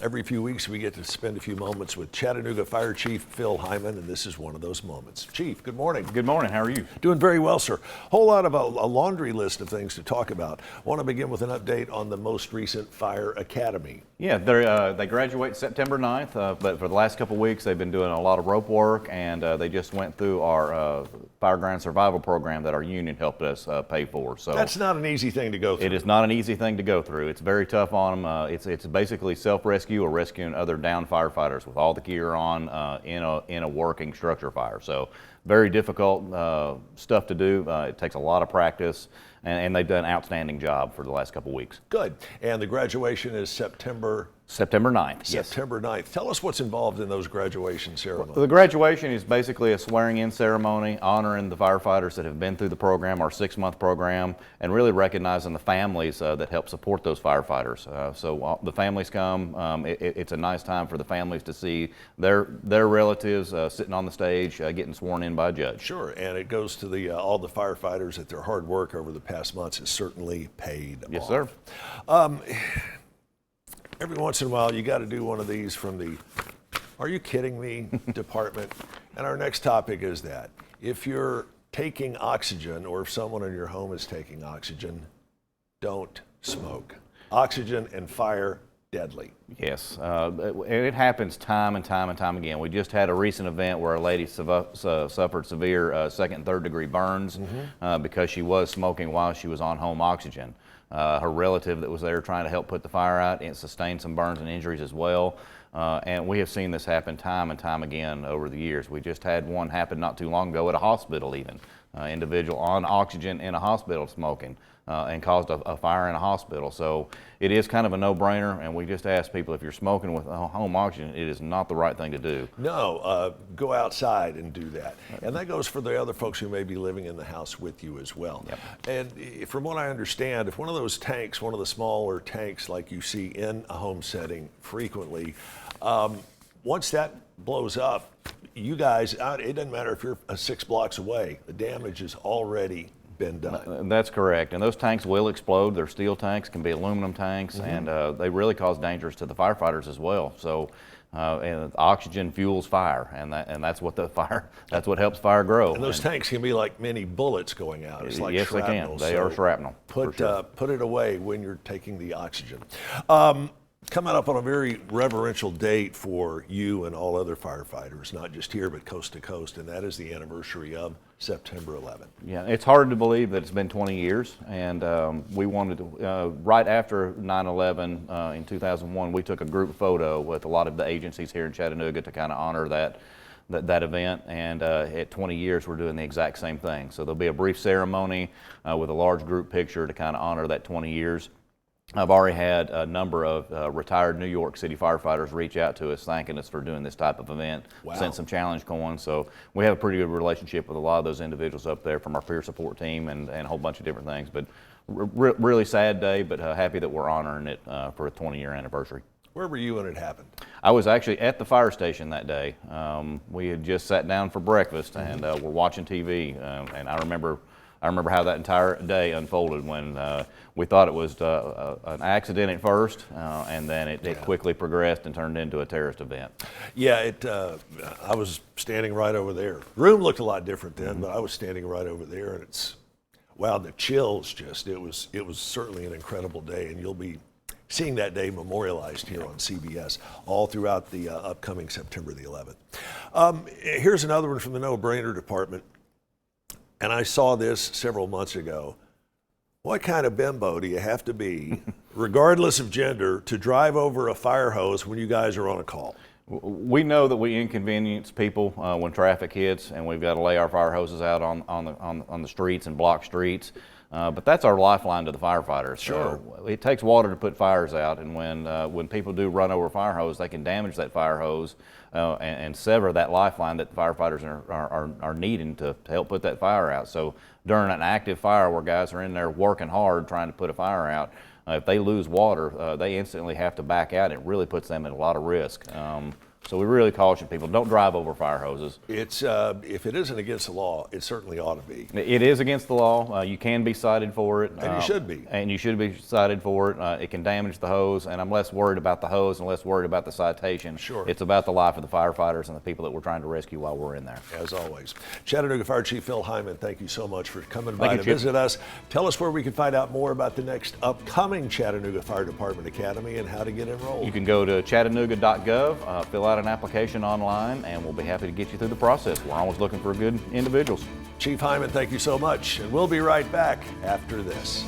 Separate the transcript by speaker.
Speaker 1: Every few weeks we get to spend a few moments with Chattanooga Fire Chief Hyman, and this is one of those moments. Chief, good morning.
Speaker 2: Good morning. How are you?
Speaker 1: Doing very well, sir. Whole lot of a laundry list of things to talk about. Want to begin with an update on the most recent Fire Academy.
Speaker 2: Yeah, they graduate September 9th, but for the last couple of weeks they've been doing a lot of rope work, and they just went through our Fire Ground Survival Program that our union helped us pay for. So
Speaker 1: that's not an easy thing to go through.
Speaker 2: It is not an easy thing to go through. It's very tough on them. It's basically self-rescue or rescuing other downed firefighters with all the gear on in a working structure fire. So very difficult stuff to do. It takes a lot of practice, and they've done an outstanding job for the last couple of weeks.
Speaker 1: Good. And the graduation is September
Speaker 2: 9th.
Speaker 1: September 9th. Tell us what's involved in those graduation ceremonies.
Speaker 2: The graduation is basically a swearing-in ceremony honoring the firefighters that have been through the program, our 6-month program, and really recognizing the families that help support those firefighters. So the families come. It's a nice time for the families to see their relatives sitting on the stage getting sworn in by a judge.
Speaker 1: Sure, and it goes to all the firefighters that their hard work over the past months has certainly paid off.
Speaker 2: Yes, sir.
Speaker 1: Every once in a while, you got to do one of these from the "Are you kidding me?" department. And our next topic is that if you're taking oxygen, or if someone in your home is taking oxygen, don't smoke. Oxygen and fire, deadly.
Speaker 2: Yes, and it happens time and time again. We just had a recent event where a lady suffered severe second and third degree burns because she was smoking while she was on home oxygen. Her relative that was there trying to help put the fire out, and sustained some burns and injuries as well. And we have seen this happen time and time again over the years. We just had one happen not too long ago at a hospital even. Individual on oxygen in a hospital smoking and caused a fire in a hospital. So it is kind of a no-brainer, and we just ask people, if you're smoking with home oxygen, it is not the right thing to do.
Speaker 1: No, go outside and do that. And that goes for the other folks who may be living in the house with you as well.
Speaker 2: Yep.
Speaker 1: And from what I understand, if one of those tanks, one of the smaller tanks like you see in a home setting frequently, once that blows up, you guys, it doesn't matter if you're 6 blocks away, the damage has already been done.
Speaker 2: That's correct, and those tanks will explode. They're steel tanks, can be aluminum tanks, and they really cause dangers to the firefighters as well. So, and oxygen fuels fire, and that's what that's what helps fire grow.
Speaker 1: And those tanks can be like mini bullets going out. It's like
Speaker 2: yes,
Speaker 1: shrapnel.
Speaker 2: they can. They are shrapnel.
Speaker 1: Put it away when you're taking the oxygen. Coming up on a very reverential date for you and all other firefighters, not just here but coast to coast, and that is the anniversary of September 11th.
Speaker 2: Yeah, it's hard to believe that it's been 20 years, and we wanted to, right after 9/11 in 2001, we took a group photo with a lot of the agencies here in Chattanooga to kind of honor that event, and at 20 years we're doing the exact same thing. So there'll be a brief ceremony with a large group picture to kind of honor that 20 years. I've already had a number of retired New York City firefighters reach out to us thanking us for doing this type of event.
Speaker 1: Wow.
Speaker 2: Sent some challenge coins, so we have a pretty good relationship with a lot of those individuals up there from our peer support team and a whole bunch of different things. But really sad day, but happy that we're honoring it for a 20-year anniversary.
Speaker 1: Where were you when it happened?
Speaker 2: I was actually at the fire station that day. We had just sat down for breakfast and we're watching TV, and I remember how that entire day unfolded when we thought it was an accident at first, and then it quickly progressed and turned into a terrorist event.
Speaker 1: Yeah, I was standing right over there. The room looked a lot different then, but I was standing right over there, and wow, the chills it was certainly an incredible day, and you'll be seeing that day memorialized here on CBS all throughout the upcoming September the 11th. Here's another one from the no-brainer department. And I saw this several months ago. What kind of bimbo do you have to be, regardless of gender, to drive over a fire hose when you guys are on a call?
Speaker 2: We know that we inconvenience people when traffic hits, and we've got to lay our fire hoses out on the streets and block streets. But that's our lifeline to the firefighters.
Speaker 1: Sure.
Speaker 2: It takes water to put fires out, and when people do run over a fire hose, they can damage that fire hose and sever that lifeline that the firefighters are needing to help put that fire out. So during an active fire where guys are in there working hard trying to put a fire out, if they lose water, they instantly have to back out. It really puts them at a lot of risk. So we really caution people, don't drive over fire hoses.
Speaker 1: It's if it isn't against the law, it certainly ought to be.
Speaker 2: It is against the law. You can be cited for it.
Speaker 1: And you should be.
Speaker 2: And you should be cited for it. It can damage the hose, and I'm less worried about the hose and less worried about the citation.
Speaker 1: Sure.
Speaker 2: It's about the life of the firefighters and the people that we're trying to rescue while we're in there.
Speaker 1: As always. Chattanooga Fire Chief Phil Hyman, thank you so much for coming by
Speaker 2: Thank
Speaker 1: to
Speaker 2: you, Chip.
Speaker 1: visit us. Tell us where we can find out more about the next upcoming Chattanooga Fire Department Academy and how to get enrolled.
Speaker 2: You can go to chattanooga.gov, fill out an application online, and we'll be happy to get you through the process. We're always looking for good individuals.
Speaker 1: Chief Hyman, thank you so much. And we'll be right back after this.